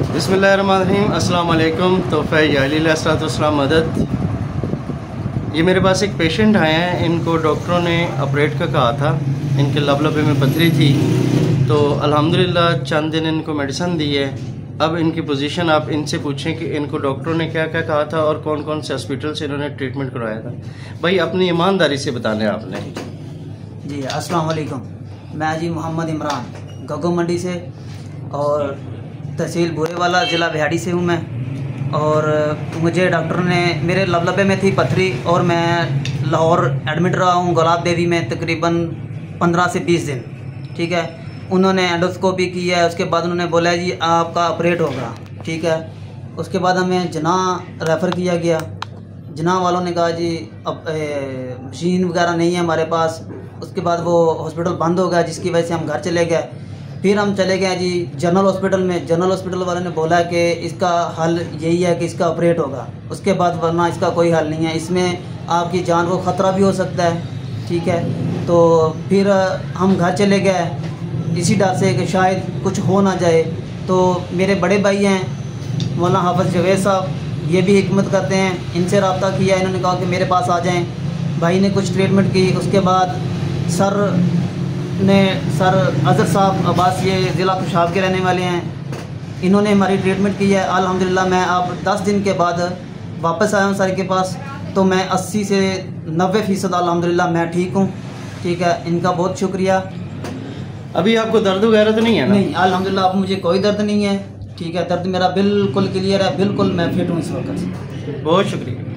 बिस्मिल्लाहिर्रहमानिर्रहीम, अस्सलाम वालेकुम। तोहफ़ा यालीलस्सलाम मदद। ये मेरे पास एक पेशेंट आए हैं, इनको डॉक्टरों ने ऑपरेट का कहा था। इनके लबे में पथरी थी, तो अल्हम्दुलिल्लाह चंद दिन इनको मेडिसिन दी है। अब इनकी पोजीशन आप इनसे पूछें कि इनको डॉक्टरों ने क्या क्या कहा था और कौन कौन से हॉस्पिटल से इन्होंने ट्रीटमेंट करवाया था। भाई अपनी ईमानदारी से बताना है आपने। जी अस्सलाम वालेकुम। मैं जी मोहम्मद इमरान गगो मंडी से और तहसील बुरेवाला ज़िला बिहाड़ी से हूँ मैं। और मुझे डॉक्टर ने मेरे लबे में थी पथरी और मैं लाहौर एडमिट रहा हूँ गुलाब देवी में तकरीबन 15 से 20 दिन। ठीक है, उन्होंने एंडोस्कोपी की है, उसके बाद उन्होंने बोला जी आपका ऑपरेट होगा। ठीक है, उसके बाद हमें जना रेफ़र किया गया। जना वालों ने कहा जी अब मशीन वगैरह नहीं है हमारे पास। उसके बाद वो हॉस्पिटल बंद हो गया, जिसकी वजह से हम घर चले गए। फिर हम चले गए जी जनरल हॉस्पिटल में। जनरल हॉस्पिटल वाले ने बोला कि इसका हल यही है कि इसका ऑपरेट होगा, उसके बाद वरना इसका कोई हल नहीं है, इसमें आपकी जान को ख़तरा भी हो सकता है। ठीक है, तो फिर हम घर चले गए इसी डर से कि शायद कुछ हो ना जाए। तो मेरे बड़े भाई हैं मौलाना हाफिज़ जवेद साहब, ये भी हिकमत करते हैं, इनसे रब्ता किया। इन्होंने कहा कि मेरे पास आ जाएं। भाई ने कुछ ट्रीटमेंट की। उसके बाद सर अजहर साहब अब्बास, ये ज़िला पेशावर के रहने वाले हैं, इन्होंने हमारी ट्रीटमेंट की है। अल्हम्दुलिल्लाह मैं अब 10 दिन के बाद वापस आया हूँ सर के पास, तो मैं 80 से 90% अल्हम्दुलिल्लाह मैं ठीक हूँ। ठीक है, इनका बहुत शुक्रिया। अभी आपको दर्द वगैरह तो नहीं है ना? नहीं, अल्हम्दुलिल्लाह अब मुझे कोई दर्द नहीं है। ठीक है, दर्द मेरा बिल्कुल क्लियर है, बिल्कुल मैं फिट हूँ इस वक्त। बहुत शुक्रिया।